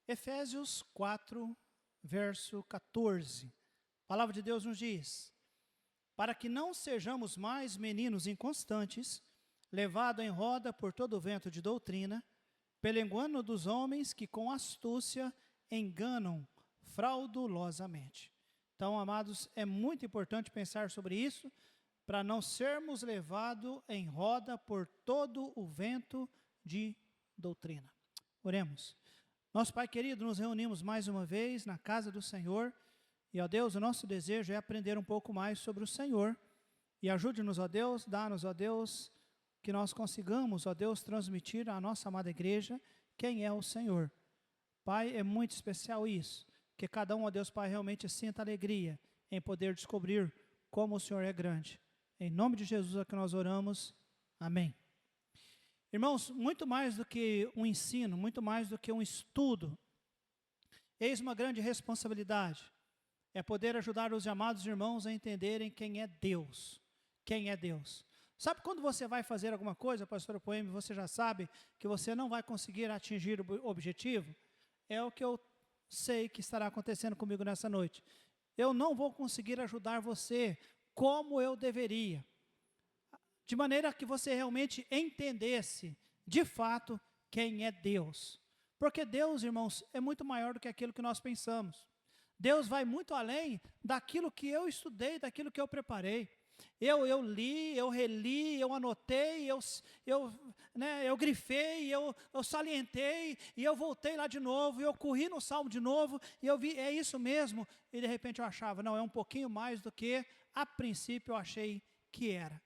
Efésios 4, verso 14. A palavra de Deus nos diz: para que não sejamos mais meninos inconstantes, levados em roda por todo o vento de doutrina, pelo engano dos homens que com astúcia enganam fraudulosamente. Então, amados, é muito importante pensar sobre isso, para não sermos levados em roda por todo o vento de doutrina. Oremos. Nosso Pai querido, nos reunimos mais uma vez na casa do Senhor, e, ó Deus, o nosso desejo é aprender um pouco mais sobre o Senhor, e ajude-nos, ó Deus, dá-nos, ó Deus, que nós consigamos, ó Deus, transmitir à nossa amada igreja quem é o Senhor. Pai, é muito especial isso, que cada um, ó Deus Pai, realmente sinta alegria em poder descobrir como o Senhor é grande. Em nome de Jesus é que nós oramos. Amém. Irmãos, muito mais do que um ensino, muito mais do que um estudo, eis uma grande responsabilidade, é poder ajudar os amados irmãos a entenderem quem é Deus. Quem é Deus. Sabe quando você vai fazer alguma coisa, pastor Poema, você já sabe que você não vai conseguir atingir o objetivo? É o que eu sei que estará acontecendo comigo nessa noite. Eu não vou conseguir ajudar você como eu deveria, de maneira que você realmente entendesse, de fato, quem é Deus. Porque Deus, irmãos, é muito maior do que aquilo que nós pensamos. Deus vai muito além daquilo que eu estudei, daquilo que eu preparei. Eu li, eu reli, eu anotei, eu grifei, eu salientei, e eu voltei lá de novo, e eu corri no Salmo de novo, e eu vi, é isso mesmo, e de repente eu achava, não, é um pouquinho mais do que a princípio eu achei que era.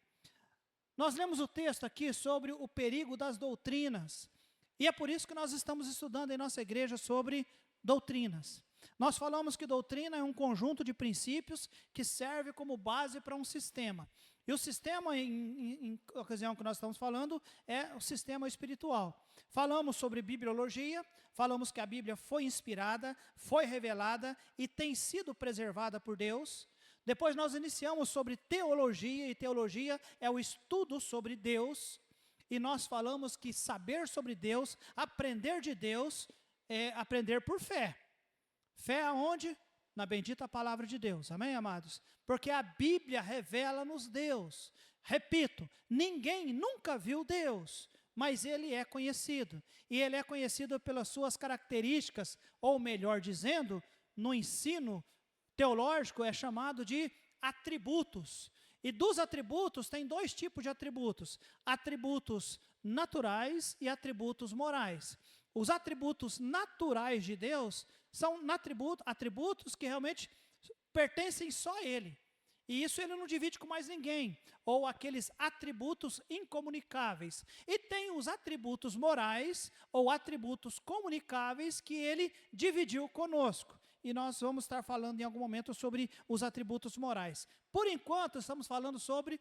Nós lemos o texto aqui sobre o perigo das doutrinas, e é por isso que nós estamos estudando em nossa igreja sobre doutrinas. Nós falamos que doutrina é um conjunto de princípios que serve como base para um sistema. E o sistema, em ocasião que nós estamos falando, é o sistema espiritual. Falamos sobre bibliologia, falamos que a Bíblia foi inspirada, foi revelada e tem sido preservada por Deus. Depois nós iniciamos sobre teologia, e teologia é o estudo sobre Deus. E nós falamos que saber sobre Deus, aprender de Deus, é aprender por fé. Fé aonde? Na bendita palavra de Deus, amém, amados? Porque a Bíblia revela-nos Deus. Repito, ninguém nunca viu Deus, mas Ele é conhecido. E Ele é conhecido pelas suas características, ou melhor dizendo, no ensino teológico é chamado de atributos. E dos atributos, tem dois tipos de atributos: atributos naturais e atributos morais. Os atributos naturais de Deus são atributos que realmente pertencem só a Ele. E isso Ele não divide com mais ninguém. Ou aqueles atributos incomunicáveis. E tem os atributos morais, ou atributos comunicáveis, que Ele dividiu conosco. E nós vamos estar falando em algum momento sobre os atributos morais. Por enquanto, estamos falando sobre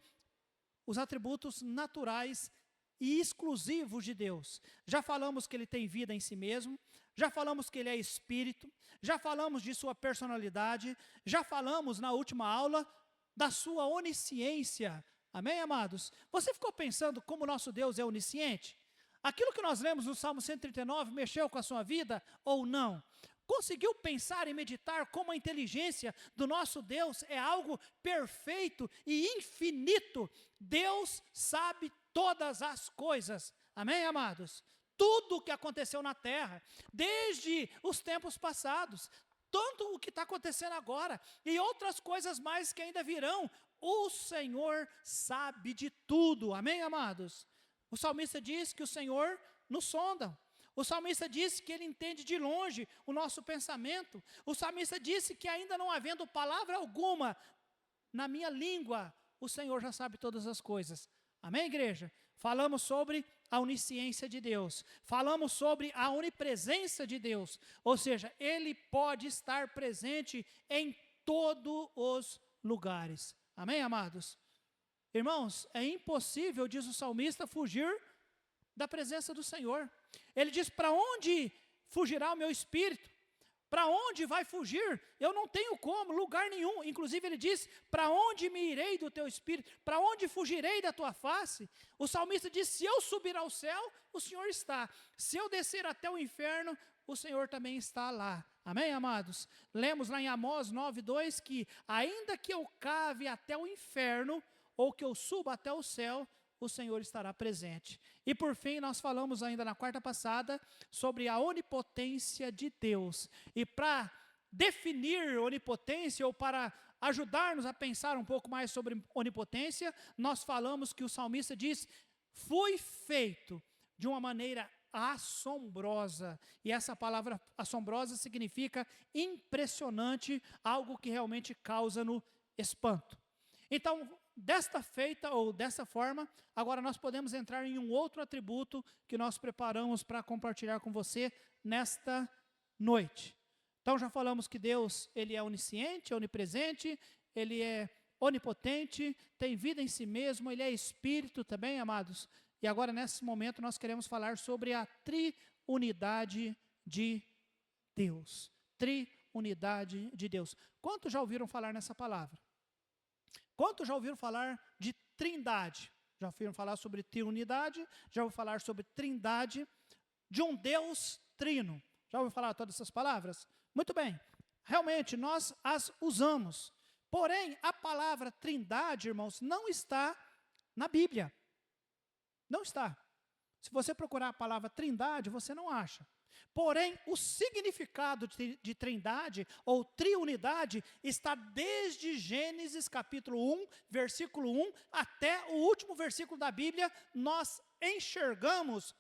os atributos naturais e exclusivos de Deus. Já falamos que Ele tem vida em si mesmo, já falamos que Ele é Espírito, já falamos de sua personalidade, já falamos na última aula da sua onisciência. Amém, amados? Você ficou pensando como nosso Deus é onisciente? Aquilo que nós lemos no Salmo 139 mexeu com a sua vida ou não? Conseguiu pensar e meditar como a inteligência do nosso Deus é algo perfeito e infinito? Deus sabe todas as coisas, amém, amados? Tudo o que aconteceu na terra, desde os tempos passados, tanto o que está acontecendo agora, e outras coisas mais que ainda virão, o Senhor sabe de tudo, amém, amados? O salmista diz que o Senhor nos sonda. O salmista disse que Ele entende de longe o nosso pensamento. O salmista disse que ainda não havendo palavra alguma na minha língua, o Senhor já sabe todas as coisas. Amém, igreja? Falamos sobre a onisciência de Deus. Falamos sobre a onipresença de Deus. Ou seja, Ele pode estar presente em todos os lugares. Amém, amados? Irmãos, é impossível, diz o salmista, fugir da presença do Senhor. Ele diz: para onde fugirá o meu espírito? Para onde vai fugir? Eu não tenho como, lugar nenhum. Inclusive ele diz: para onde me irei do teu espírito? Para onde fugirei da tua face? O salmista diz: se eu subir ao céu, o Senhor está. Se eu descer até o inferno, o Senhor também está lá. Amém, amados? Lemos lá em Amós 9:2 que ainda que eu cave até o inferno, ou que eu suba até o céu, o Senhor estará presente. E por fim, nós falamos ainda na quarta passada sobre a onipotência de Deus. E para definir onipotência, ou para ajudar-nos a pensar um pouco mais sobre onipotência, nós falamos que o salmista diz: fui feito de uma maneira assombrosa. E essa palavra assombrosa significa impressionante, algo que realmente causa no espanto. Então, desta feita, ou dessa forma, agora nós podemos entrar em um outro atributo que nós preparamos para compartilhar com você nesta noite. Então já falamos que Deus, Ele é onisciente, onipresente, Ele é onipotente, tem vida em si mesmo, Ele é Espírito também, amados. E agora, nesse momento, nós queremos falar sobre a triunidade de Deus. Triunidade de Deus. Quantos já ouviram falar nessa palavra? Quantos já ouviram falar de trindade? Já ouviram falar sobre triunidade? Já ouviram falar sobre trindade de um Deus trino? Já ouviram falar todas essas palavras? Muito bem, realmente nós as usamos. Porém, a palavra trindade, irmãos, não está na Bíblia. Não está. Se você procurar a palavra trindade, você não acha. Porém, o significado de trindade ou triunidade está desde Gênesis capítulo 1, versículo 1, até o último versículo da Bíblia. Nós enxergamos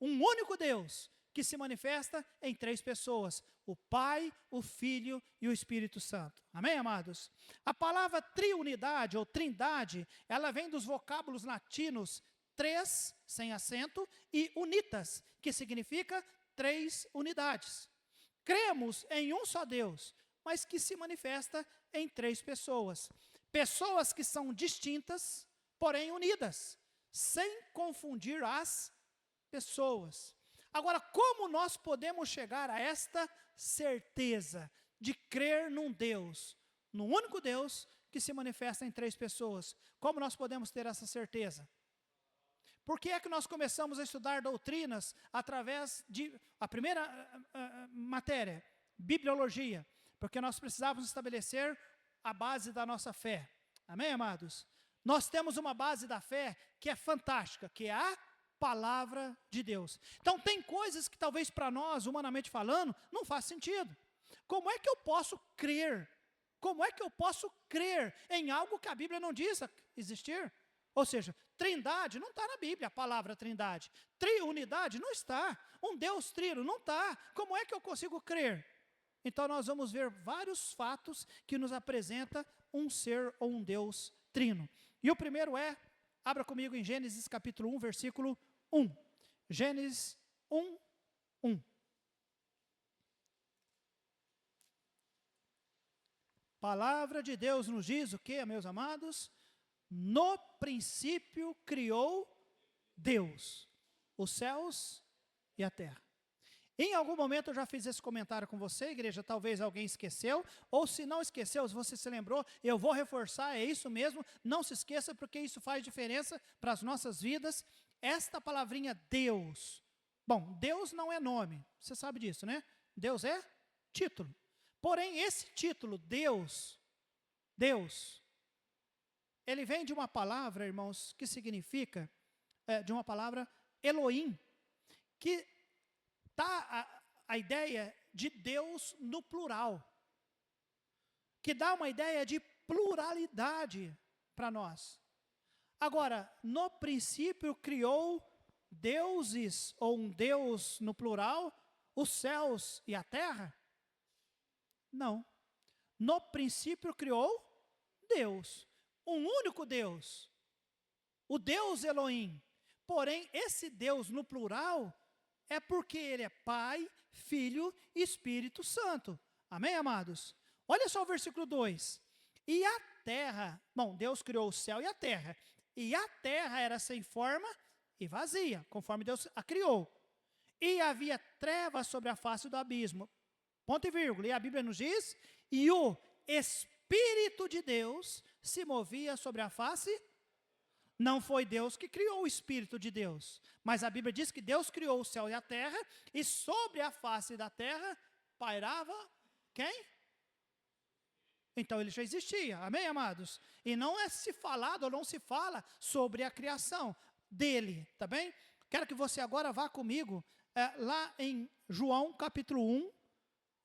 um único Deus que se manifesta em três pessoas: o Pai, o Filho e o Espírito Santo. Amém, amados? A palavra triunidade ou trindade, ela vem dos vocábulos latinos três, sem acento, e unitas, que significa três unidades. Cremos em um só Deus, mas que se manifesta em três pessoas. Pessoas que são distintas, porém unidas, sem confundir as pessoas. Agora, como nós podemos chegar a esta certeza de crer num Deus, num único Deus que se manifesta em três pessoas? Como nós podemos ter essa certeza? Por que é que nós começamos a estudar doutrinas através de a primeira matéria, bibliologia? Porque nós precisávamos estabelecer a base da nossa fé. Amém, amados? Nós temos uma base da fé que é fantástica, que é a palavra de Deus. Então tem coisas que talvez para nós, humanamente falando, não faz sentido. Como é que eu posso crer? Como é que eu posso crer em algo que a Bíblia não diz existir? Ou seja, trindade não está na Bíblia, a palavra trindade. Triunidade não está. Um Deus trino não está. Como é que eu consigo crer? Então nós vamos ver vários fatos que nos apresenta um ser ou um Deus trino. E o primeiro é, abra comigo em Gênesis capítulo 1, versículo 1. Gênesis 1, 1. Palavra de Deus nos diz o que, meus amados? No princípio criou Deus os céus e a terra. Em algum momento eu já fiz esse comentário com você, igreja, talvez alguém esqueceu, ou se não esqueceu, se você se lembrou, eu vou reforçar, é isso mesmo, não se esqueça, porque isso faz diferença para as nossas vidas. Esta palavrinha Deus, bom, Deus não é nome, você sabe disso, né? Deus é título. Porém, esse título, Deus, ele vem de uma palavra, irmãos, que significa, de uma palavra Elohim, que dá a ideia de Deus no plural, que dá uma ideia de pluralidade para nós. Agora, no princípio criou deuses, ou um Deus no plural, os céus e a terra? Não. No princípio criou Deus, um único Deus, o Deus Elohim. Porém, esse Deus no plural é porque Ele é Pai, Filho e Espírito Santo. Amém, amados? Olha só o versículo 2. E a terra, bom, Deus criou o céu e a terra. E a terra era sem forma e vazia, conforme Deus a criou. E havia trevas sobre a face do abismo. Ponto e vírgula. E a Bíblia nos diz, e o Espírito de Deus se movia sobre a face Não foi Deus que criou o Espírito de Deus, mas a Bíblia diz que Deus criou o céu e a terra, e sobre a face da terra pairava quem? Então ele já existia, amém, amados? E não é se falado ou não se fala sobre a criação dele, tá bem? Quero que você agora vá comigo lá em João capítulo 1,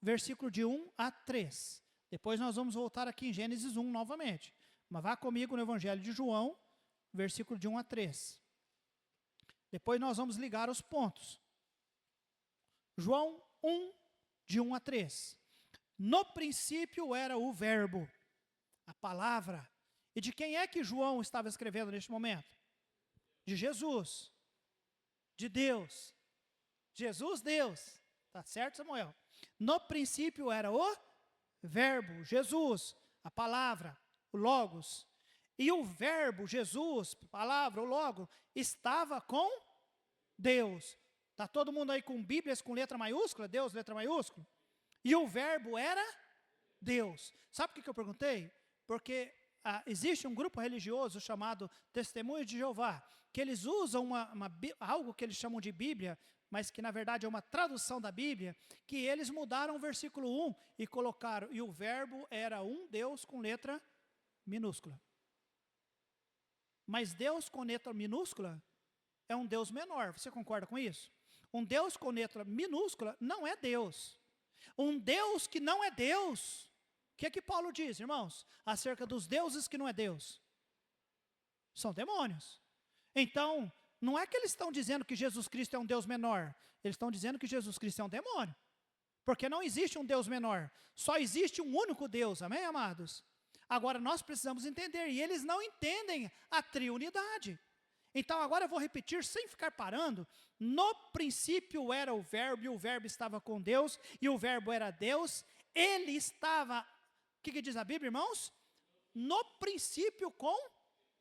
versículo de 1 a 3. Depois nós vamos voltar aqui em Gênesis 1 novamente. Mas vá comigo no Evangelho de João, versículo de 1 a 3. Depois nós vamos ligar os pontos. João 1, de 1 a 3. No princípio era o verbo, a palavra. E de quem é que João estava escrevendo neste momento? De Jesus. De Deus. Jesus, Deus. Tá certo, Samuel? No princípio era o verbo, Jesus, a palavra, o Logos. E o verbo, Jesus, palavra, o Logo, estava com Deus. Está todo mundo aí com Bíblias com letra maiúscula? Deus, letra maiúscula? E o verbo era Deus. Sabe por que eu perguntei? Porque existe um grupo religioso chamado Testemunhos de Jeová, que eles usam algo que eles chamam de Bíblia, mas que na verdade é uma tradução da Bíblia, que eles mudaram o versículo 1 e colocaram, e o verbo era um Deus com letra minúscula. Mas Deus com letra minúscula é um Deus menor, você concorda com isso? Um Deus com letra minúscula não é Deus. Um Deus que não é Deus, o que é que Paulo diz, irmãos? Acerca dos deuses que não é Deus. São demônios. Então, não é que eles estão dizendo que Jesus Cristo é um Deus menor. Eles estão dizendo que Jesus Cristo é um demônio. Porque não existe um Deus menor. Só existe um único Deus, amém, amados? Agora, nós precisamos entender, e eles não entendem a triunidade. Então, agora eu vou repetir, sem ficar parando. No princípio era o verbo, e o verbo estava com Deus, e o verbo era Deus. Ele estava, o que diz a Bíblia, irmãos? No princípio com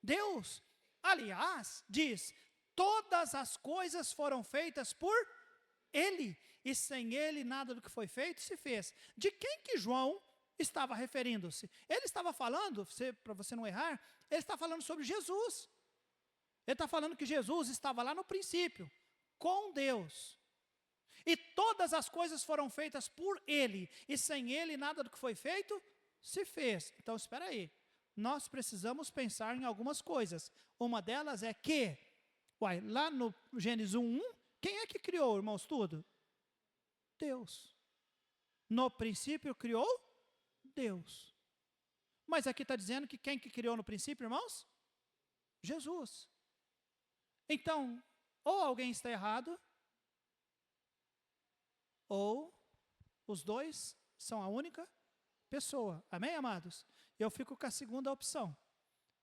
Deus. Aliás, diz, todas as coisas foram feitas por Ele, e sem Ele nada do que foi feito se fez. De quem que João estava referindo-se? Ele estava falando, para você não errar, ele está falando sobre Jesus. Ele está falando que Jesus estava lá no princípio, com Deus. E todas as coisas foram feitas por Ele, e sem Ele nada do que foi feito se fez. Então, espera aí. Nós precisamos pensar em algumas coisas. Uma delas é que, lá no Gênesis 1, quem é que criou, irmãos, tudo? Deus. No princípio criou Deus. Mas aqui está dizendo que quem que criou no princípio, irmãos? Jesus. Então, ou alguém está errado, ou os dois são a única pessoa. Amém, amados? Eu fico com a segunda opção.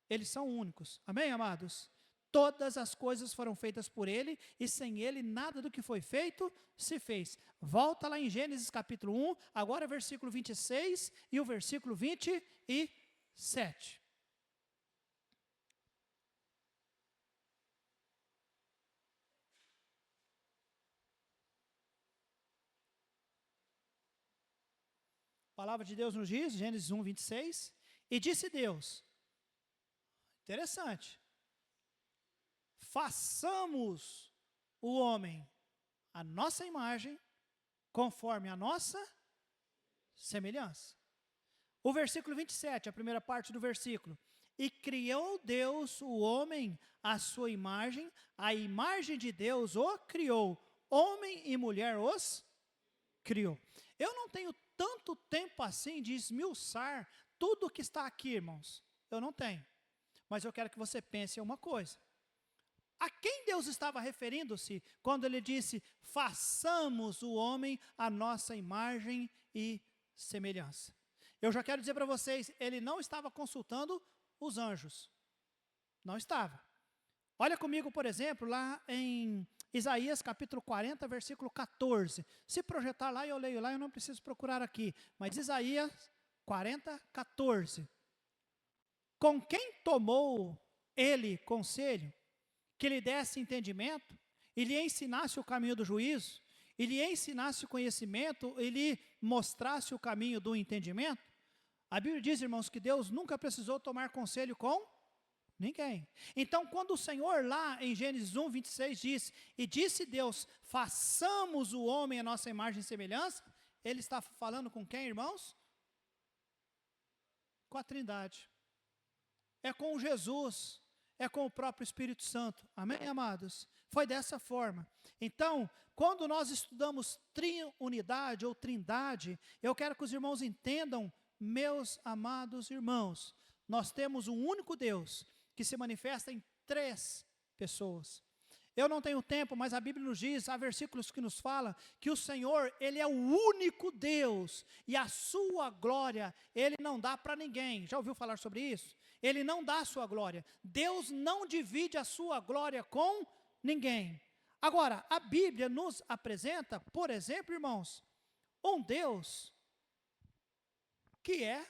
Eles são únicos. Amém, amados? Todas as coisas foram feitas por Ele, e sem Ele nada do que foi feito se fez. Volta lá em Gênesis capítulo 1, agora versículo 26 e o versículo 27. A palavra de Deus nos diz, Gênesis 1, 26, e disse Deus, interessante, façamos o homem a nossa imagem, conforme a nossa semelhança. O versículo 27, a primeira parte do versículo, e criou Deus o homem à sua imagem, a imagem de Deus o criou, homem e mulher os criou. Eu não tenho tanto tempo assim de esmiuçar tudo o que está aqui, irmãos. Eu não tenho. Mas eu quero que você pense em uma coisa. A quem Deus estava referindo-se quando Ele disse, façamos o homem à nossa imagem e semelhança? Eu já quero dizer para vocês, Ele não estava consultando os anjos. Não estava. Olha comigo, por exemplo, lá em Isaías capítulo 40, versículo 14. Se projetar lá, eu leio lá, eu não preciso procurar aqui. Mas Isaías 40, 14. Com quem tomou ele conselho, que lhe desse entendimento, e lhe ensinasse o caminho do juízo, e lhe ensinasse o conhecimento, e lhe mostrasse o caminho do entendimento? A Bíblia diz, irmãos, que Deus nunca precisou tomar conselho com Ninguém. Então, quando o Senhor lá em Gênesis 1, 26 diz, e disse Deus, façamos o homem a nossa imagem e semelhança, ele está falando com quem, irmãos? Com a Trindade. É com Jesus, é com o próprio Espírito Santo. Amém, amados? Foi dessa forma. Então, quando nós estudamos triunidade ou trindade, eu quero que os irmãos entendam, meus amados irmãos, nós temos um único Deus que se manifesta em 3 pessoas. Eu não tenho tempo, mas a Bíblia nos diz, há versículos que nos falam que o Senhor, Ele é o único Deus e a sua glória, Ele não dá para ninguém. Já ouviu falar sobre isso? Ele não dá a sua glória. Deus não divide a sua glória com ninguém. Agora, a Bíblia nos apresenta, por exemplo, irmãos, um Deus que é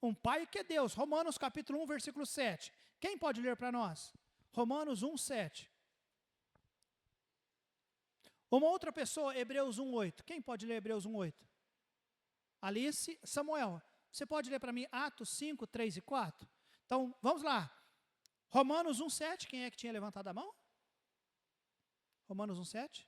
um Pai que é Deus. Romanos capítulo 1, versículo 7. Quem pode ler para nós? Romanos 1, 7. Uma outra pessoa, Hebreus 1, 8. Quem pode ler Hebreus 1, 8? Alice, Samuel, você pode ler para mim Atos 5, 3 e 4? Então, vamos lá. Romanos 1, 7. Quem é que tinha levantado a mão? Romanos 1, 7.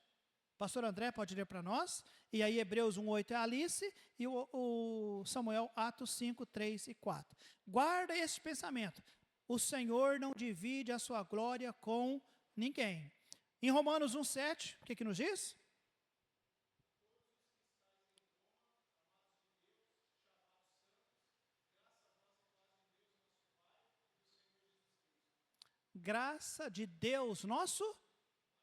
Pastor André pode ler para nós. E aí Hebreus 1, 8 é Alice. E o Samuel, Atos 5, 3 e 4. Guarda esse pensamento. O Senhor não divide a sua glória com ninguém. Em Romanos 1, 7, o que nos diz? Graça de Deus, nosso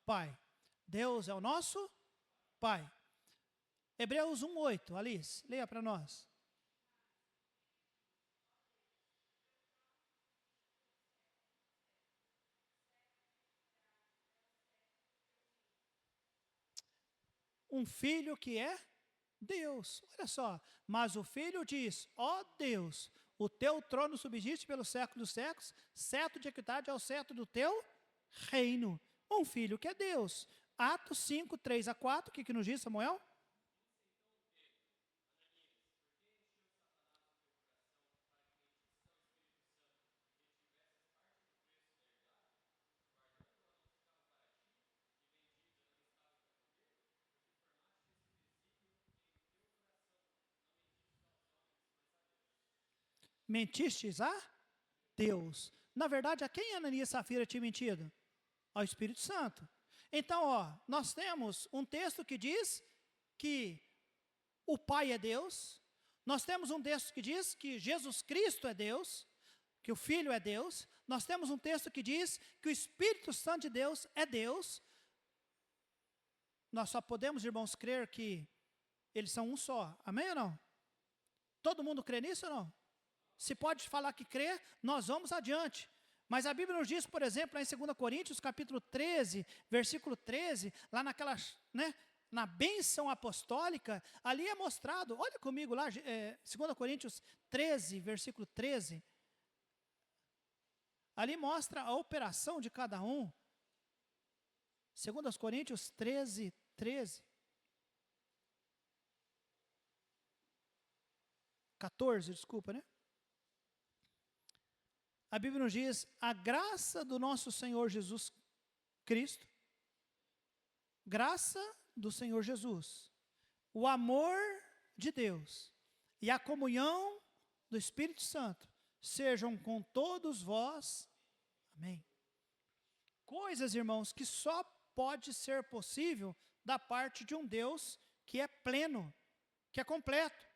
Pai. Deus é o nosso Pai. Hebreus 1, 8, Alice, leia para nós. Um filho que é Deus. Olha só, mas o filho diz, ó Deus, o teu trono subsiste pelo século dos séculos, cetro de equidade é o cetro do teu reino. Um filho que é Deus. Atos 5, 3 a 4, o que nos diz, Samuel? Mentistes a Deus. Na verdade, a quem Ananias e Safira tinha mentido? Ao Espírito Santo. Então, nós temos um texto que diz que o Pai é Deus. Nós temos um texto que diz que Jesus Cristo é Deus, que o Filho é Deus. Nós temos um texto que diz que o Espírito Santo de Deus é Deus. Nós só podemos, irmãos, crer que eles são um só. Amém ou não? Todo mundo crê nisso ou não? Se pode falar que crê, nós vamos adiante. Mas a Bíblia nos diz, por exemplo, lá em 2 Coríntios, capítulo 13, versículo 13, lá na bênção apostólica, ali é mostrado, olha comigo lá, 2 Coríntios 13, versículo 13, ali mostra a operação de cada um. 2 Coríntios 13, 13. 14, desculpa, né? A Bíblia nos diz, a graça do nosso Senhor Jesus Cristo, graça do Senhor Jesus, o amor de Deus e a comunhão do Espírito Santo sejam com todos vós. Amém. Coisas, irmãos, que só pode ser possível da parte de um Deus que é pleno, que é completo.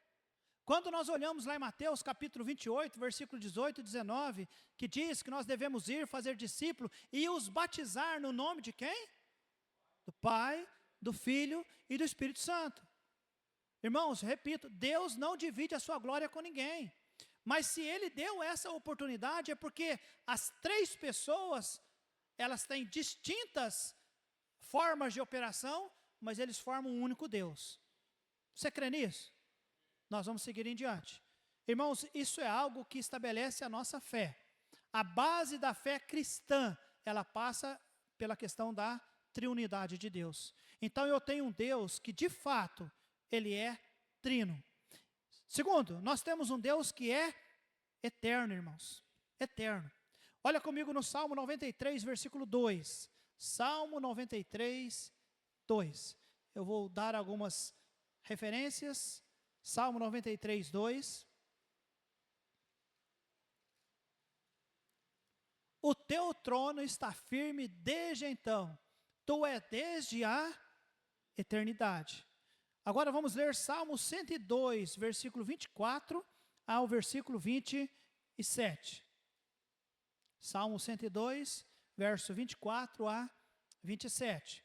Quando nós olhamos lá em Mateus capítulo 28, versículo 18 e 19, que diz que nós devemos ir fazer discípulo e os batizar no nome de quem? Do Pai, do Filho e do Espírito Santo. Irmãos, repito, Deus não divide a sua glória com ninguém. Mas se Ele deu essa oportunidade é porque as 3 pessoas, elas têm distintas formas de operação, mas eles formam um único Deus. Você crê nisso? Nós vamos seguir em diante. Irmãos, isso é algo que estabelece a nossa fé. A base da fé cristã, ela passa pela questão da triunidade de Deus. Então eu tenho um Deus que de fato, Ele é trino. Segundo, nós temos um Deus que é eterno, irmãos. Eterno. Olha comigo no Salmo 93, versículo 2. Salmo 93, 2. Eu vou dar algumas referências. Salmo 93, 2. O teu trono está firme desde então, tu é desde a eternidade. Agora vamos ler Salmo 102, versículo 24 ao versículo 27. Salmo 102, verso 24 a 27.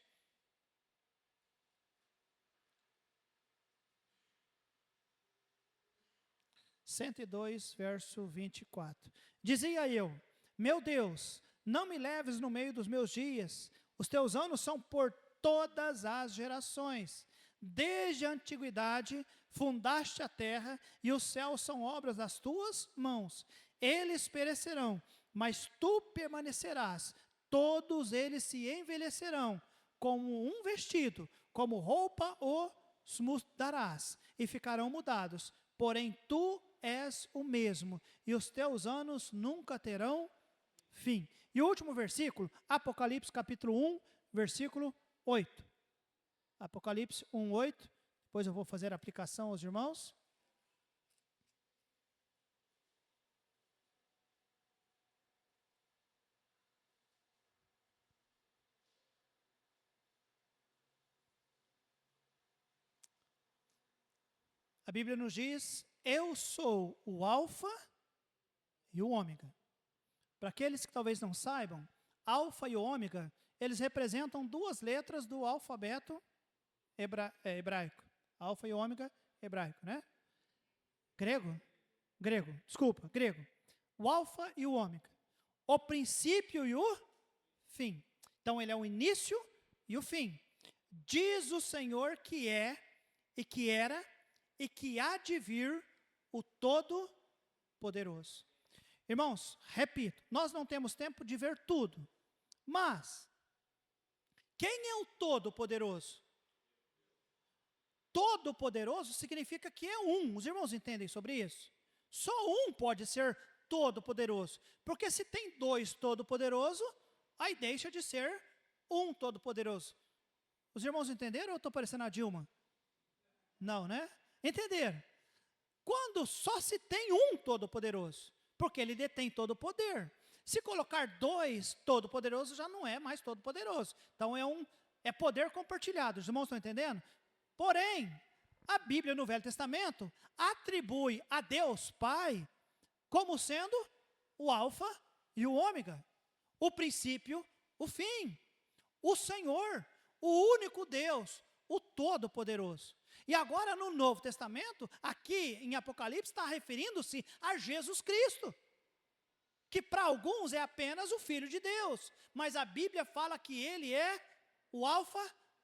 Verso 24. Dizia eu: meu Deus, não me leves no meio dos meus dias, os teus anos são por todas as gerações. Desde a antiguidade fundaste a terra, e os céus são obras das tuas mãos. Eles perecerão, mas tu permanecerás. Todos eles se envelhecerão, como um vestido, como roupa os mudarás, e ficarão mudados. Porém, tu és o mesmo, e os teus anos nunca terão fim. E o último versículo, Apocalipse capítulo 1, versículo 8. Apocalipse 1, 8. Depois eu vou fazer a aplicação aos irmãos. A Bíblia nos diz: eu sou o alfa e o ômega. Para aqueles que talvez não saibam, alfa e ômega, eles representam duas letras do alfabeto hebraico. Alfa e ômega hebraico, né? Grego. O alfa e o ômega. O princípio e o fim. Então ele é o início e o fim. Diz o Senhor que é, e que era, e que há de vir o Todo-Poderoso. Irmãos, repito, nós não temos tempo de ver tudo, mas quem é o Todo-Poderoso? Todo-Poderoso significa que é um. Os irmãos entendem sobre isso? Só um pode ser Todo-Poderoso, porque se tem dois Todo-Poderoso, aí deixa de ser um Todo-Poderoso. Os irmãos entenderam ou eu estou parecendo a Dilma? Não, né? Entenderam? Quando só se tem um Todo-Poderoso, porque ele detém todo o poder. Se colocar dois Todo-Poderosos, já não é mais Todo-Poderoso. Então é poder compartilhado. Os irmãos estão entendendo? Porém, a Bíblia no Velho Testamento atribui a Deus Pai como sendo o alfa e o ômega, o princípio, o fim, o Senhor, o único Deus, o Todo-Poderoso. E agora no Novo Testamento, aqui em Apocalipse, está referindo-se a Jesus Cristo, que para alguns é apenas o Filho de Deus, mas a Bíblia fala que ele é o alfa,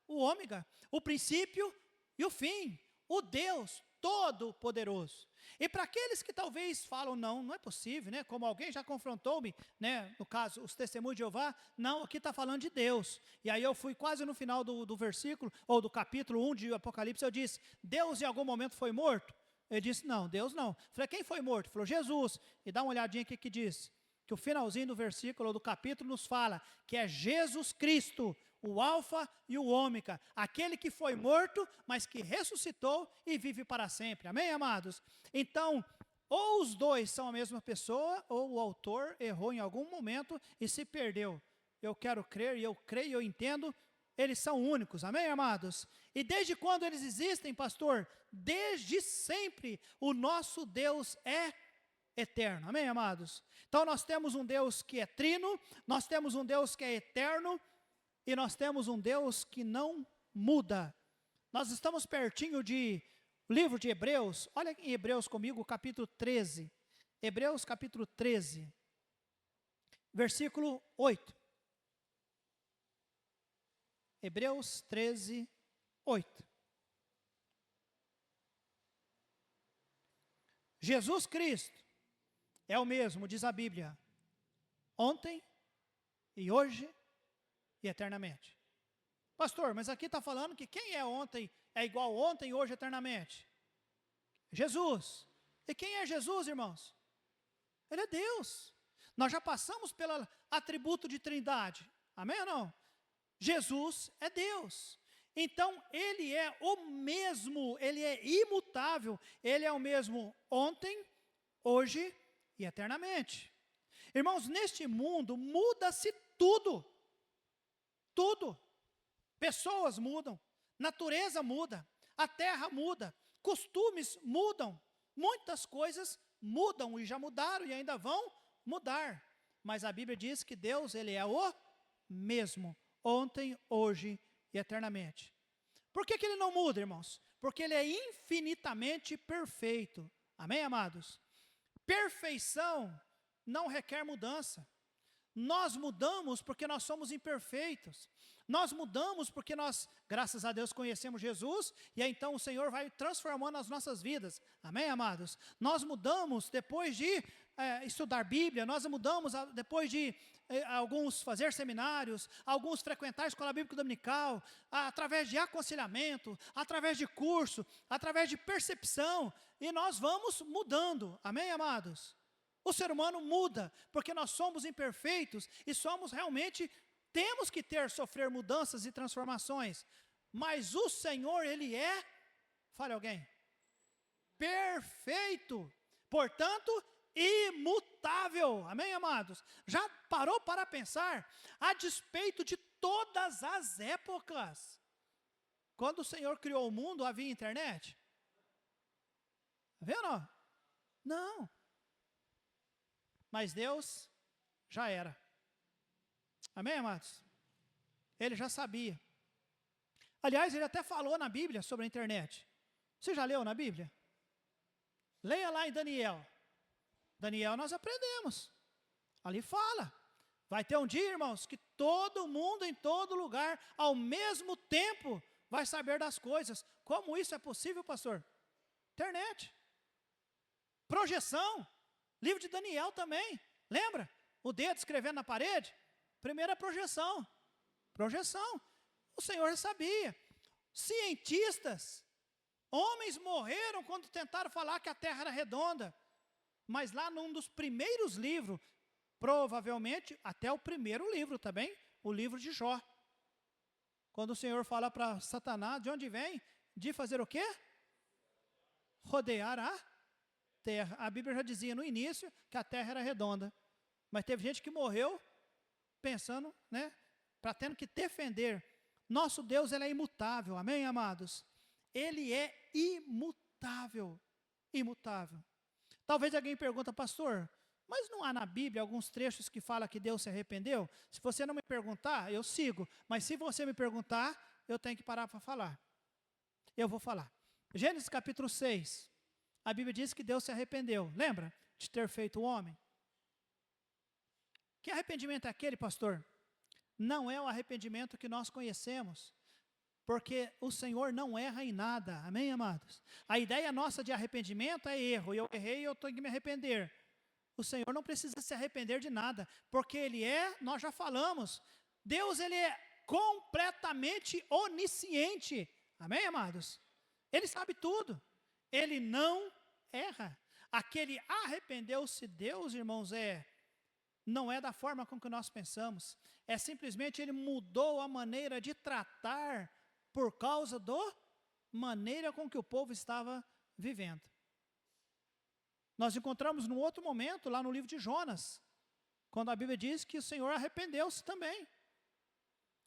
o ômega, o princípio e o fim, o Deus Todo-Poderoso. E para aqueles que talvez falam, não é possível, né? Como alguém já confrontou-me, né? No caso, os testemunhos de Jeová, não, aqui está falando de Deus. E aí eu fui quase no final do versículo, ou do capítulo 1 de Apocalipse, eu disse, Deus em algum momento foi morto? Ele disse, não, Deus não. Falei, quem foi morto? Ele falou, Jesus. E dá uma olhadinha aqui que diz, que o finalzinho do versículo, ou do capítulo, nos fala que é Jesus Cristo, o alfa e o ômega, aquele que foi morto, mas que ressuscitou e vive para sempre. Amém, amados? Então, ou os dois são a mesma pessoa, ou o autor errou em algum momento e se perdeu. Eu quero crer, e eu creio, eu entendo, eles são únicos. Amém, amados? E desde quando eles existem, pastor? Desde sempre. O nosso Deus é eterno. Amém, amados? Então, nós temos um Deus que é trino, nós temos um Deus que é eterno, e nós temos um Deus que não muda. Nós estamos pertinho de livro de Hebreus. Olha em Hebreus comigo, capítulo 13. Hebreus capítulo 13, versículo 8. Hebreus 13, 8. Jesus Cristo é o mesmo, diz a Bíblia, ontem e hoje e eternamente. Pastor, mas aqui está falando que quem é ontem é igual ontem e hoje eternamente? Jesus. E quem é Jesus, irmãos? Ele é Deus. Nós já passamos pelo atributo de trindade. Amém ou não? Jesus é Deus. Então, Ele é o mesmo, Ele é imutável. Ele é o mesmo ontem, hoje e eternamente. Irmãos, neste mundo muda-se tudo. Tudo. Pessoas mudam, natureza muda, a terra muda, costumes mudam, muitas coisas mudam e já mudaram e ainda vão mudar. Mas a Bíblia diz que Deus, Ele é o mesmo, ontem, hoje e eternamente. Por que Ele não muda, irmãos? Porque Ele é infinitamente perfeito. Amém, amados? Perfeição não requer mudança. Nós mudamos porque nós somos imperfeitos. Nós mudamos porque nós, graças a Deus, conhecemos Jesus e aí então o Senhor vai transformando as nossas vidas. Amém, amados? Nós mudamos depois de estudar Bíblia, nós mudamos depois de alguns fazer seminários, alguns frequentar a escola bíblica dominical, através de aconselhamento, através de curso, através de percepção, e nós vamos mudando. Amém, amados? O ser humano muda, porque nós somos imperfeitos e somos realmente, temos que sofrer mudanças e transformações. Mas o Senhor, Ele é, fale alguém, perfeito, portanto, imutável. Amém, amados? Já parou para pensar, a despeito de todas as épocas, quando o Senhor criou o mundo, havia internet? Está vendo? Não. Mas Deus já era. Amém, amados? Ele já sabia. Aliás, ele até falou na Bíblia sobre a internet. Você já leu na Bíblia? Leia lá em Daniel. Daniel nós aprendemos. Ali fala. Vai ter um dia, irmãos, que todo mundo em todo lugar, ao mesmo tempo, vai saber das coisas. Como isso é possível, pastor? Internet. Projeção. Livro de Daniel também, lembra? O dedo escrevendo na parede, primeira projeção, o Senhor já sabia. Cientistas, homens morreram quando tentaram falar que a Terra era redonda, mas lá num dos primeiros livros, provavelmente até o primeiro livro também, o livro de Jó, quando o Senhor fala para Satanás, de onde vem? De fazer o quê? Rodear a terra. A Bíblia já dizia no início que a terra era redonda, mas teve gente que morreu pensando, para tendo que defender. Nosso Deus, Ele é imutável, amém, amados? Ele é imutável, imutável. Talvez alguém pergunta, pastor, mas não há na Bíblia alguns trechos que falam que Deus se arrependeu? Se você não me perguntar, eu sigo, mas se você me perguntar, eu tenho que parar para falar. Eu vou falar. Gênesis capítulo 6. A Bíblia diz que Deus se arrependeu, lembra? De ter feito o homem. Que arrependimento é aquele, pastor? Não é o arrependimento que nós conhecemos, porque o Senhor não erra em nada, amém, amados? A ideia nossa de arrependimento é erro, eu errei e eu tenho que me arrepender. O Senhor não precisa se arrepender de nada, porque Ele é, nós já falamos, Deus, Ele é completamente onisciente, amém, amados? Ele sabe tudo. Ele não erra. Aquele arrependeu-se Deus, irmãos, não é da forma com que nós pensamos. É simplesmente Ele mudou a maneira de tratar por causa da maneira com que o povo estava vivendo. Nós encontramos num outro momento, lá no livro de Jonas, quando a Bíblia diz que o Senhor arrependeu-se também.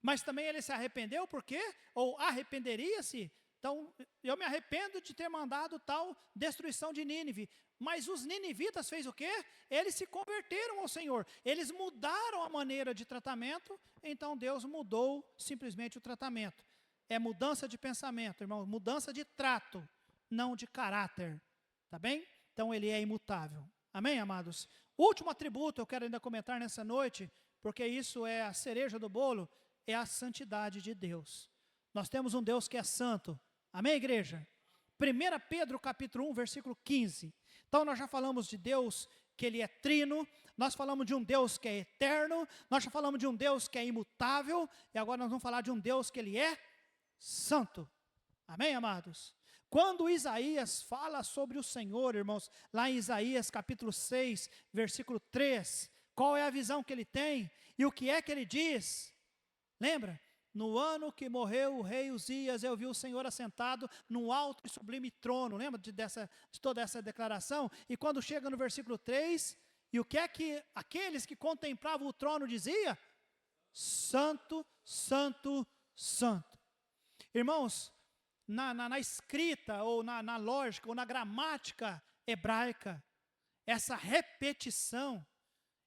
Mas também Ele se arrependeu por quê? Ou arrependeria-se? Então, eu me arrependo de ter mandado tal destruição de Nínive. Mas os ninivitas fez o quê? Eles se converteram ao Senhor. Eles mudaram a maneira de tratamento, então Deus mudou simplesmente o tratamento. É mudança de pensamento, irmão, mudança de trato, não de caráter. Tá bem? Então, Ele é imutável. Amém, amados? O último atributo eu quero ainda comentar nessa noite, porque isso é a cereja do bolo, é a santidade de Deus. Nós temos um Deus que é santo. Amém, igreja? 1 Pedro capítulo 1, versículo 15. Então nós já falamos de Deus que Ele é trino, nós falamos de um Deus que é eterno, nós já falamos de um Deus que é imutável, e agora nós vamos falar de um Deus que Ele é santo. Amém, amados? Quando Isaías fala sobre o Senhor, irmãos, lá em Isaías capítulo 6, versículo 3, Qual é a visão que ele tem? E o que é que ele diz? Lembra? No ano que morreu o rei Uzias, eu vi o Senhor assentado num alto e sublime trono. Lembra de toda essa declaração? E quando chega no versículo 3, e o que é que aqueles que contemplavam o trono dizia? Santo, santo, santo. Irmãos, na escrita, ou na lógica, ou na gramática hebraica, essa repetição,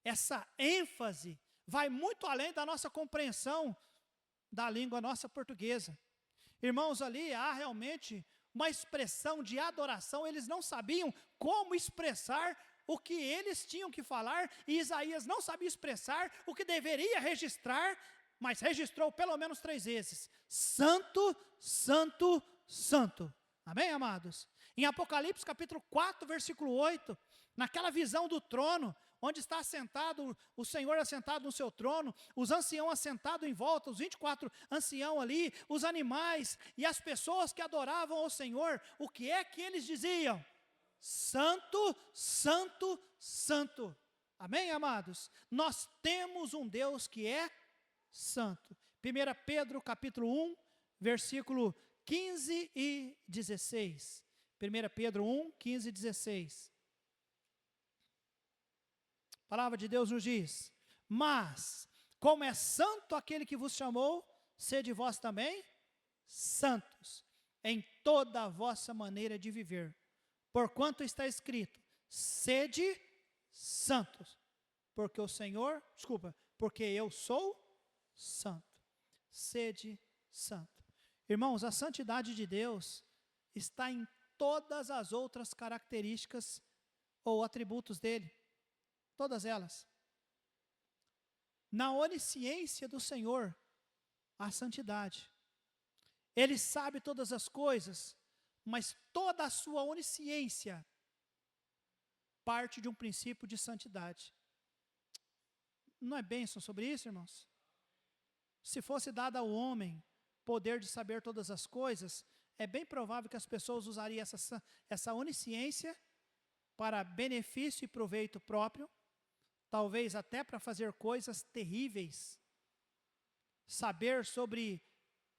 essa ênfase, vai muito além da nossa compreensão da língua nossa portuguesa. Irmãos, ali há realmente uma expressão de adoração, eles não sabiam como expressar o que eles tinham que falar, e Isaías não sabia expressar o que deveria registrar, mas registrou pelo menos 3 vezes: santo, santo, santo. Amém, amados? Em Apocalipse capítulo 4, versículo 8, naquela visão do trono, onde está assentado, o Senhor assentado no seu trono, os anciãos assentados em volta, os 24 anciãos ali, os animais e as pessoas que adoravam ao Senhor, o que é que eles diziam? Santo, santo, santo. Amém, amados? Nós temos um Deus que é santo. 1 Pedro capítulo 1, versículo 15 e 16. 1 Pedro 1, 15 e 16. A palavra de Deus nos diz: mas, como é santo aquele que vos chamou, sede vós também santos, em toda a vossa maneira de viver. Porquanto está escrito: sede santos, porque porque eu sou santo. Sede santo. Irmãos, a santidade de Deus está em todas as outras características ou atributos dele. Todas elas. Na onisciência do Senhor, a santidade. Ele sabe todas as coisas, mas toda a sua onisciência parte de um princípio de santidade. Não é bênção sobre isso, irmãos? Se fosse dado ao homem poder de saber todas as coisas, é bem provável que as pessoas usariam essa onisciência para benefício e proveito próprio, talvez até para fazer coisas terríveis, saber sobre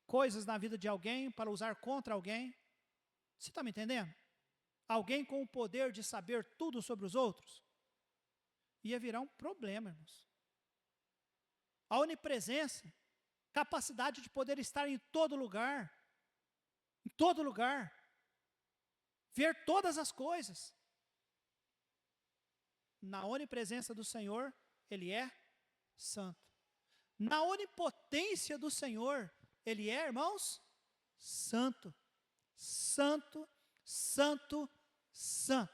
coisas na vida de alguém para usar contra alguém. Você está me entendendo? Alguém com o poder de saber tudo sobre os outros, ia virar um problema, irmãos. A onipresença, capacidade de poder estar em todo lugar, ver todas as coisas. Na onipresença do Senhor, Ele é santo. Na onipotência do Senhor, Ele é, irmãos, santo. Santo, santo, santo.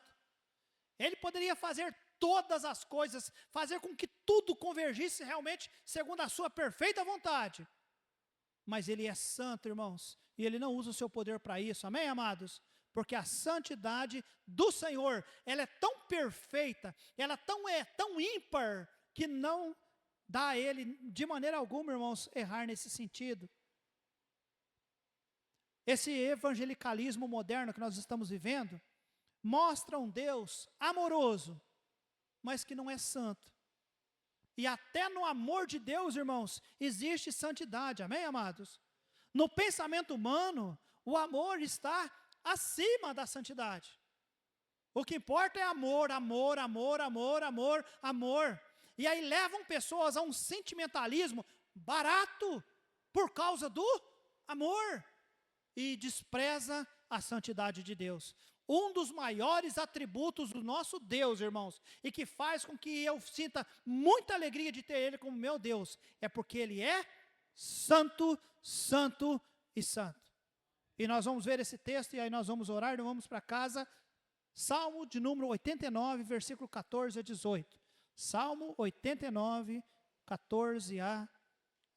Ele poderia fazer todas as coisas, fazer com que tudo convergisse realmente segundo a sua perfeita vontade. Mas Ele é santo, irmãos, e Ele não usa o seu poder para isso. Amém, amados? Porque a santidade do Senhor, ela é tão perfeita, ela é tão ímpar, que não dá a Ele, de maneira alguma, irmãos, errar nesse sentido. Esse evangelicalismo moderno que nós estamos vivendo, mostra um Deus amoroso, mas que não é santo. E até no amor de Deus, irmãos, existe santidade. Amém, amados? No pensamento humano, o amor está acima da santidade. O que importa é amor, amor, amor, amor, amor, amor. E aí levam pessoas a um sentimentalismo barato por causa do amor e despreza a santidade de Deus. Um dos maiores atributos do nosso Deus, irmãos, e que faz com que eu sinta muita alegria de ter Ele como meu Deus, é porque Ele é santo, santo e santo. E nós vamos ver esse texto, e aí nós vamos orar e vamos para casa. Salmo de número 89, versículo 14 a 18. Salmo 89, 14 a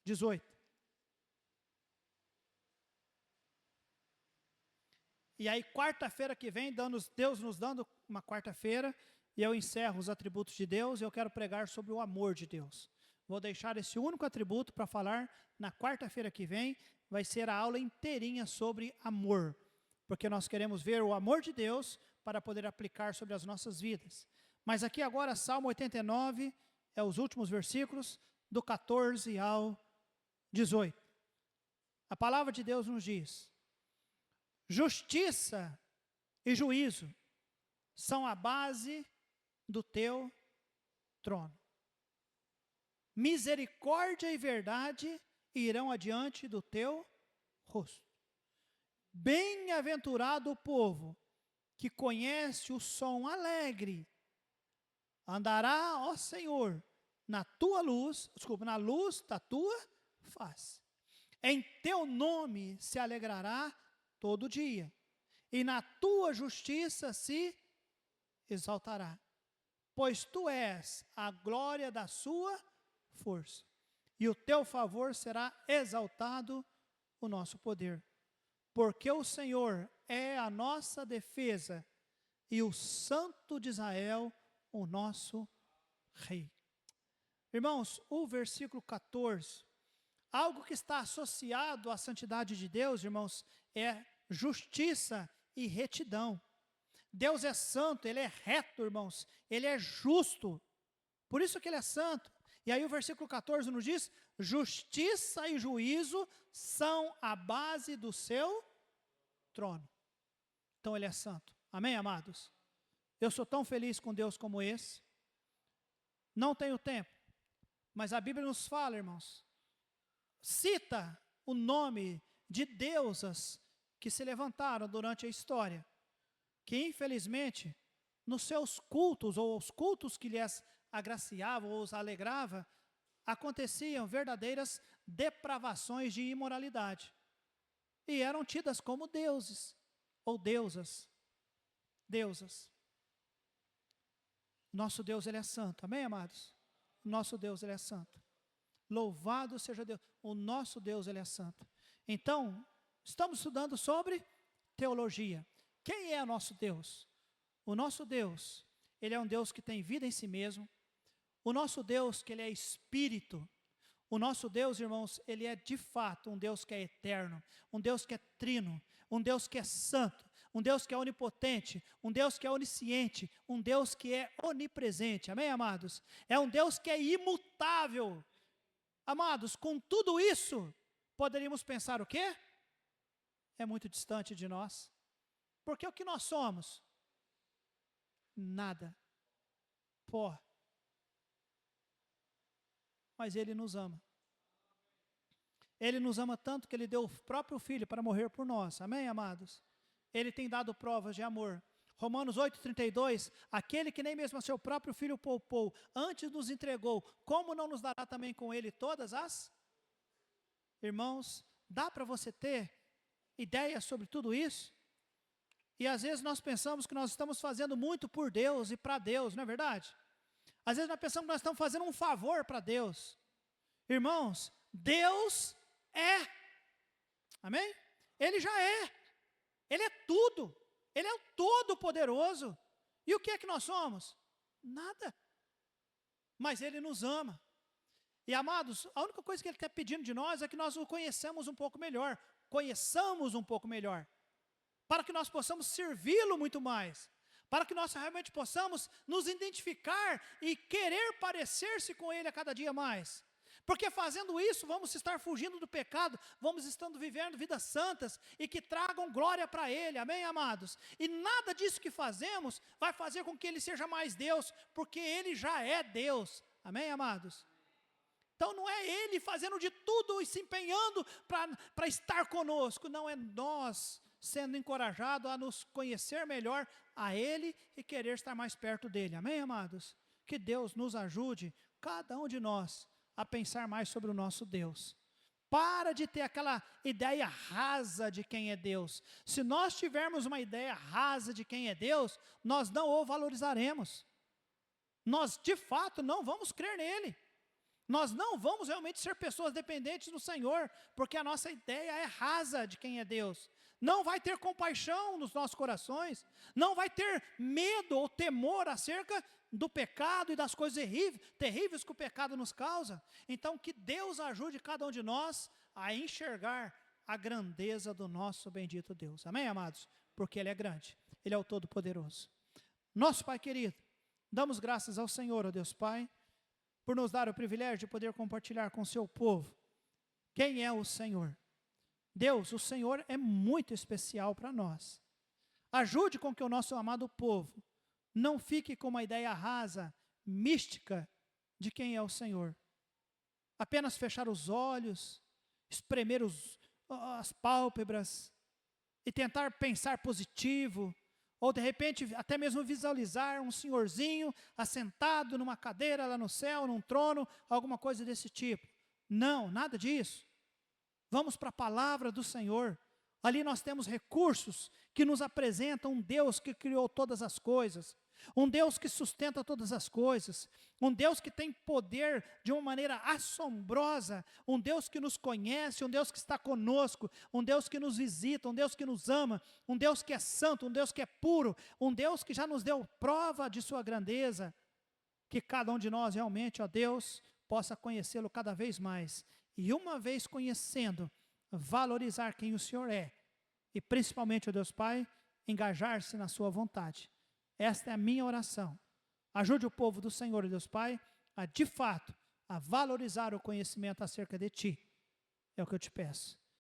18. E aí, quarta-feira que vem, Deus nos dando uma quarta-feira, e eu encerro os atributos de Deus, e eu quero pregar sobre o amor de Deus. Vou deixar esse único atributo para falar na quarta-feira que vem, vai ser a aula inteirinha sobre amor, porque nós queremos ver o amor de Deus para poder aplicar sobre as nossas vidas. Mas aqui agora, Salmo 89, É os últimos versículos, do 14 ao 18. A palavra de Deus nos diz: justiça e juízo são a base do teu trono. Misericórdia e verdade irão adiante do teu rosto. Bem-aventurado o povo que conhece o som alegre. Andará, ó Senhor, na luz da tua face. Em teu nome se alegrará todo dia, e na tua justiça se exaltará, pois tu és a glória da sua força, e o teu favor será exaltado o nosso poder. Porque o Senhor é a nossa defesa, e o Santo de Israel, o nosso Rei. Irmãos, o versículo 14, algo que está associado à santidade de Deus, irmãos, é justiça e retidão. Deus é santo, Ele é reto, irmãos, Ele é justo, por isso que Ele é santo. E aí o versículo 14 nos diz: justiça e juízo são a base do seu trono. Então Ele é santo, amém, amados? Eu sou tão feliz com Deus como esse. Não tenho tempo, mas a Bíblia nos fala, irmãos, cita o nome de deusas que se levantaram durante a história, que infelizmente nos seus cultos, ou os cultos que lhes agraciavam ou os alegrava, aconteciam verdadeiras depravações de imoralidade, e eram tidas como deuses, ou deusas. Nosso Deus, Ele é santo, amém, amados? Nosso Deus, Ele é santo. Louvado seja Deus, o nosso Deus, Ele é santo. Então, estamos estudando sobre teologia. Quem é o nosso Deus? O nosso Deus, Ele é um Deus que tem vida em si mesmo. O nosso Deus, que Ele é Espírito. O nosso Deus, irmãos, Ele é de fato um Deus que é eterno, um Deus que é trino, um Deus que é santo, um Deus que é onipotente, um Deus que é onisciente, um Deus que é onipresente, amém, amados? É um Deus que é imutável. Amados, com tudo isso, poderíamos pensar o quê? É muito distante de nós. Porque o que nós somos? Nada. Pó. Mas Ele nos ama. Ele nos ama tanto que Ele deu o próprio Filho para morrer por nós. Amém, amados? Ele tem dado provas de amor. Romanos 8,32, aquele que nem mesmo a seu próprio Filho poupou, antes nos entregou, como não nos dará também com Ele todas as? Irmãos, dá para você ter ideia sobre tudo isso? E às vezes nós pensamos que nós estamos fazendo muito por Deus e para Deus, não é verdade? Às vezes nós pensamos que nós estamos fazendo um favor para Deus. Irmãos, Deus é. Amém? Ele já é. Ele é tudo. Ele é o Todo-Poderoso. E o que é que nós somos? Nada. Mas Ele nos ama. E amados, a única coisa que Ele está pedindo de nós é que nós o conheçamos um pouco melhor. Conheçamos um pouco melhor. Para que nós possamos servi-lo muito mais. Para que nós realmente possamos nos identificar e querer parecer-se com Ele a cada dia mais. Porque fazendo isso, vamos estar fugindo do pecado, vamos estando vivendo vidas santas e que tragam glória para Ele, amém, amados? E nada disso que fazemos vai fazer com que Ele seja mais Deus, porque Ele já é Deus, amém, amados? Então não é Ele fazendo de tudo e se empenhando para estar conosco, não, é nós sendo encorajados a nos conhecer melhor a Ele e querer estar mais perto dEle, amém, amados? Que Deus nos ajude, cada um de nós, a pensar mais sobre o nosso Deus. Para de ter aquela ideia rasa de quem é Deus. Se nós tivermos uma ideia rasa de quem é Deus, nós não o valorizaremos. Nós, de fato, não vamos crer nele. Nós não vamos realmente ser pessoas dependentes do Senhor, porque a nossa ideia é rasa de quem é Deus. Não vai ter compaixão nos nossos corações, não vai ter medo ou temor acerca do pecado e das coisas terríveis que o pecado nos causa. Então que Deus ajude cada um de nós a enxergar a grandeza do nosso bendito Deus. Amém, amados? Porque Ele é grande, Ele é o Todo-Poderoso. Nosso Pai querido, damos graças ao Senhor, ó Deus Pai, por nos dar o privilégio de poder compartilhar com o seu povo quem é o Senhor. Deus, o Senhor é muito especial para nós. Ajude com que o nosso amado povo não fique com uma ideia rasa, mística, de quem é o Senhor. Apenas fechar os olhos, espremer as pálpebras e tentar pensar positivo, ou de repente até mesmo visualizar um senhorzinho assentado numa cadeira lá no céu, num trono, alguma coisa desse tipo. Não, nada disso. Vamos para a palavra do Senhor. Ali nós temos recursos que nos apresentam um Deus que criou todas as coisas, um Deus que sustenta todas as coisas, um Deus que tem poder de uma maneira assombrosa, um Deus que nos conhece, um Deus que está conosco, um Deus que nos visita, um Deus que nos ama, um Deus que é santo, um Deus que é puro, um Deus que já nos deu prova de sua grandeza, que cada um de nós realmente, ó Deus, possa conhecê-lo cada vez mais, e uma vez conhecendo, valorizar quem o Senhor é, e principalmente, ó Deus Pai, engajar-se na sua vontade. Esta é a minha oração. Ajude o povo do Senhor, Deus Pai, a de fato, a valorizar o conhecimento acerca de Ti. É o que eu te peço.